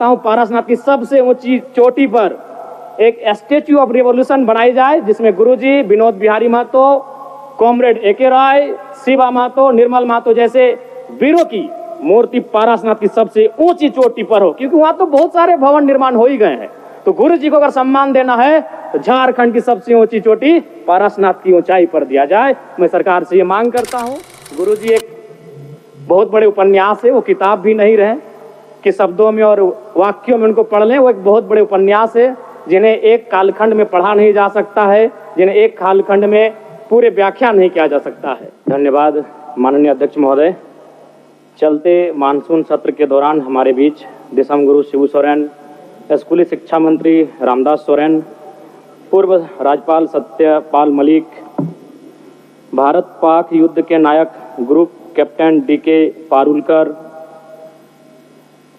पारसनाथ की सबसे ऊंची चोटी पर एक स्टैच्यू ऑफ रिवॉल्यूशन बनाई जाए, जिसमें गुरुजी, विनोद बिहारी महतो, कॉमरेड एके राय, शिवा महतो, निर्मल महतो जैसे वीरों की मूर्ति पारसनाथ की सबसे ऊंची चोटी पर हो, क्योंकि वहां तो बहुत सारे भवन निर्माण हो ही गए हैं। तो गुरुजी को अगर सम्मान देना है तो झारखंड की सबसे ऊंची चोटी पारसनाथ की ऊंचाई पर दिया जाए। मैं सरकार से ये मांग करता हूँ। गुरुजी एक बहुत बड़े उपन्यास है, वो किताब भी नहीं रहे कि शब्दों में और वाक्यों में उनको पढ़ लें। वो एक बहुत बड़े उपन्यास है जिन्हें एक कालखंड में पढ़ा नहीं जा सकता है, जिन्हें एक कालखंड में पूरे व्याख्या नहीं किया जा सकता है। धन्यवाद माननीय अध्यक्ष महोदय। चलते मानसून सत्र के दौरान हमारे बीच दिसम गुरु शिबू सोरेन, स्कूली शिक्षा मंत्री रामदास सोरेन, पूर्व राज्यपाल सत्यपाल मलिक, भारत पाक युद्ध के नायक group captain DK Parulkar,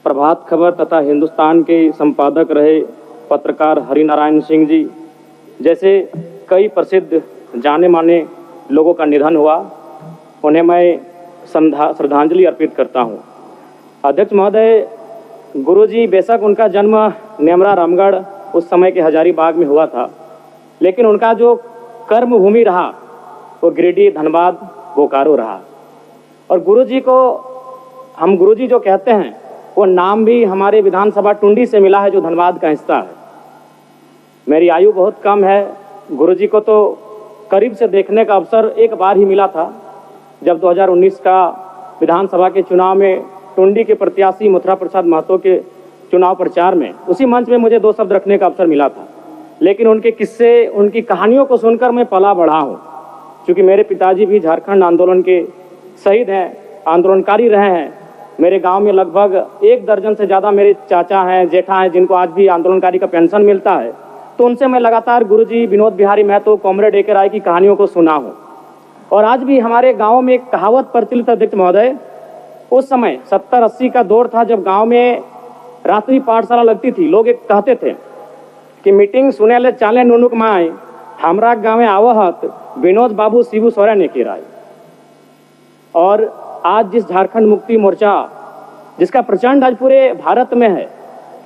Prabhat Khabar तथा हिंदुस्तान के संपादक रहे पत्रकार हरिनारायण सिंह जी जैसे कई प्रसिद्ध जाने माने लोगों का निधन हुआ, उन्हें मैं श्रद्धांजलि अर्पित करता हूं। अध्यक्ष महोदय, गुरुजी बेशक उनका जन्म नेमरा रामगढ़ उस समय के हजारीबाग में हुआ था, लेकिन उनका जो कर्म भूमि रहा वो गिरिडीह, धनबाद, बोकारो रहा। और गुरुजी को हम गुरुजी जो कहते हैं वो नाम भी हमारे विधानसभा टुंडी से मिला है, जो धनबाद का हिस्सा है। मेरी आयु बहुत कम है, गुरुजी को तो करीब से देखने का अवसर एक बार ही मिला था, जब 2019 का विधानसभा के चुनाव में टुंडी के प्रत्याशी मथुरा प्रसाद महतो के चुनाव प्रचार में उसी मंच में मुझे 2 शब्द रखने का अवसर मिला था। लेकिन उनके किस्से, उनकी कहानियों को सुनकर मैं पला बढ़ा हूँ, क्योंकि मेरे पिताजी भी झारखंड आंदोलन के शहीद हैं, आंदोलनकारी रहे हैं। मेरे गांव में लगभग 1 दर्जन से ज़्यादा मेरे चाचा हैं, जेठा हैं, जिनको आज भी आंदोलनकारी का पेंशन मिलता है। तो उनसे मैं लगातार गुरुजी, विनोद बिहारी महतो, कॉमरेड एके राय की कहानियों को सुना हूँ। और आज भी हमारे गांव में एक कहावत प्रचलित है अध्यक्ष महोदय, उस समय 70-80 का दौर था जब गांव में रात्रि पाठशाला लगती थी। लोग एक कहते थे कि मीटिंग सुने ले चाले नुनुक माए, हमरा गाँव आवहत विनोद बाबू शिबू सोरेन एके राय। और आज जिस झारखंड मुक्ति मोर्चा, जिसका प्रचंड आज पूरे भारत में है,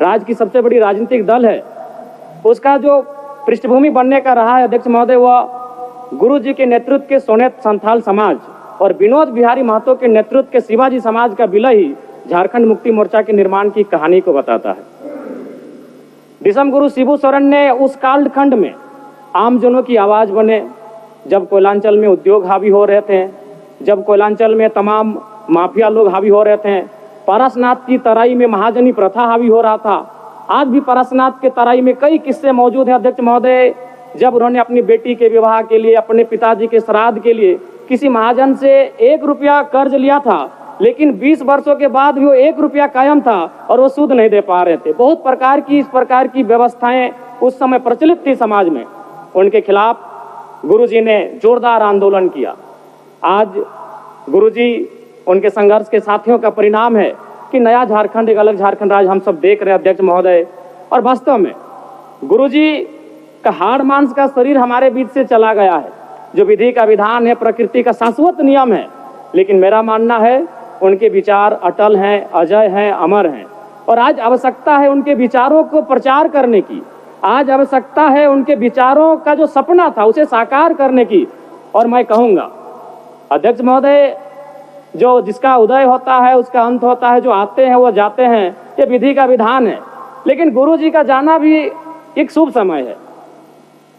राज्य की सबसे बड़ी राजनीतिक दल है, उसका जो पृष्ठभूमि बनने का रहा है अध्यक्ष महोदय, वह गुरु जी के नेतृत्व के सोनेत संथाल समाज और विनोद बिहारी महतो के नेतृत्व के शिवाजी समाज का विलय ही झारखंड मुक्ति मोर्चा के निर्माण की कहानी को बताता है। दिसम गुरु शिबू सोरेन ने उस कालखंड में आमजनों की आवाज बने, जब कोयलांचल में उद्योग हावी हो रहे थे, जब कोयलांचल में तमाम माफिया लोग हावी हो रहे थे, पारसनाथ की तराई में महाजनी प्रथा हावी हो रहा था। आज भी पारसनाथ के तराई में कई किस्से मौजूद हैं अध्यक्ष महोदय, जब उन्होंने अपनी बेटी के विवाह के लिए, अपने पिताजी के श्राद्ध के लिए किसी महाजन से 1 रुपया कर्ज लिया था, लेकिन 20 वर्षों के बाद भी वो 1 रुपया कायम था और वो सूद नहीं दे पा रहे थे। बहुत प्रकार की इस प्रकार की व्यवस्थाएं उस समय प्रचलित थी समाज में। उनके खिलाफ गुरुजी ने जोरदार आंदोलन किया। आज गुरुजी, उनके संघर्ष के साथियों का परिणाम है कि नया झारखंड, एक अलग झारखंड राज्य हम सब देख रहे हैं अध्यक्ष महोदय। और वास्तव में गुरुजी का हाड़ मांस का शरीर हमारे बीच से चला गया है, जो विधि का विधान है, प्रकृति का शाश्वत नियम है। लेकिन मेरा मानना है उनके विचार अटल हैं, अजय हैं, अमर हैं। और आज आवश्यकता है उनके विचारों को प्रचार करने की, आज आवश्यकता है उनके विचारों का जो सपना था उसे साकार करने की। और मैं कहूँगा अध्यक्ष महोदय, जो जिसका उदय होता है उसका अंत होता है, जो आते हैं वो जाते हैं, ये विधि का विधान है। लेकिन गुरुजी का जाना भी एक शुभ समय है।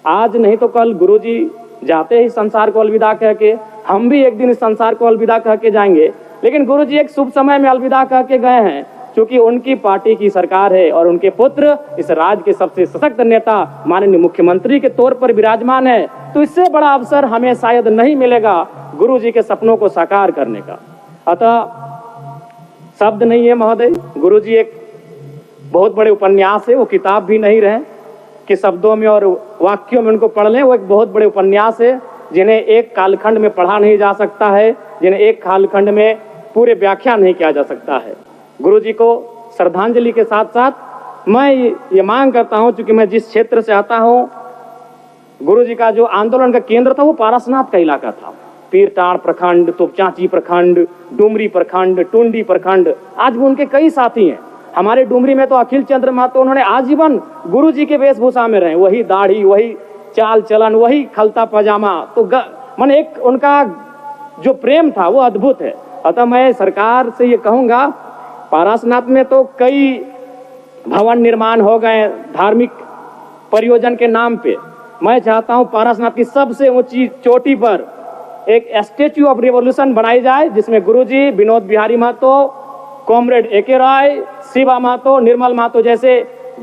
आज नहीं तो कल गुरुजी जाते ही संसार को अलविदा कह के, हम भी एक दिन इस संसार को अलविदा कह के जाएंगे। लेकिन गुरुजी एक शुभ समय में अलविदा कह के गए हैं, क्योंकि उनकी पार्टी की सरकार है और उनके पुत्र इस राज्य के सबसे सशक्त नेता माननीय मुख्यमंत्री के तौर पर विराजमान है। तो इससे बड़ा अवसर हमें शायद नहीं मिलेगा गुरुजी के सपनों को साकार करने का। अतः शब्द नहीं है महोदय, गुरुजी एक बहुत बड़े उपन्यास है, वो किताब भी नहीं रहे कि शब्दों में और वाक्यों में उनको पढ़ लें। वो एक बहुत बड़े उपन्यास है जिन्हें एक कालखंड में पढ़ा नहीं जा सकता है, जिन्हें एक कालखंड में पूरे व्याख्या नहीं किया जा सकता है। गुरुजी को श्रद्धांजलि के साथ साथ मैं ये मांग करता हूं, क्योंकि मैं जिस क्षेत्र से आता हूं, गुरुजी का जो आंदोलन का केंद्र था वो पारसनाथ का इलाका था। पीरटांड़ प्रखंड, तोपचांची प्रखंड, डुमरी प्रखंड, टुंडी प्रखंड, आज भी उनके कई साथी हैं। हमारे डुमरी में तो अखिल चंद्र महतो उन्होंने आजीवन गुरु जी के वेशभूषा में रहे, वही दाढ़ी, वही चाल चलन, वही खलता पजामा, तो मन एक उनका जो प्रेम था वो अद्भुत है। अतः मैं सरकार से ये कहूँगा, पारसनाथ में तो कई भवन निर्माण हो गए धार्मिक परियोजन के नाम पे। मैं चाहता हूँ पारसनाथ की सबसे ऊंची चोटी पर एक स्टैच्यू ऑफ रिवॉल्यूशन बनाई जाए, जिसमें गुरुजी, विनोद बिहारी महतो, कॉमरेड ए.के. राय, शिवा महतो, निर्मल महतो जैसे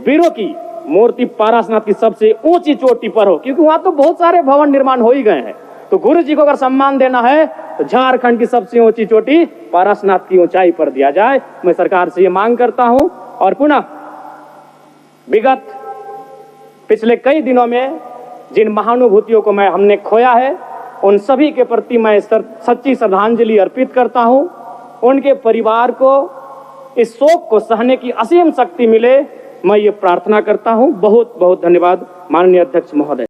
वीरों की मूर्ति पारसनाथ की सबसे ऊंची चोटी पर हो, क्योंकि वहां तो बहुत सारे भवन निर्माण हो ही गए हैं। तो गुरु जी को अगर सम्मान देना है तो झारखंड की सबसे ऊंची चोटी पारसनाथ की ऊंचाई पर दिया जाए। मैं सरकार से ये मांग करता हूं। और पुनः विगत पिछले कई दिनों में जिन महानुभूतियों को हमने खोया है, उन सभी के प्रति मैं सच्ची श्रद्धांजलि अर्पित करता हूं। उनके परिवार को इस शोक को सहने की असीम शक्ति मिले, मैं ये प्रार्थना करता हूं। बहुत बहुत धन्यवाद माननीय अध्यक्ष महोदय।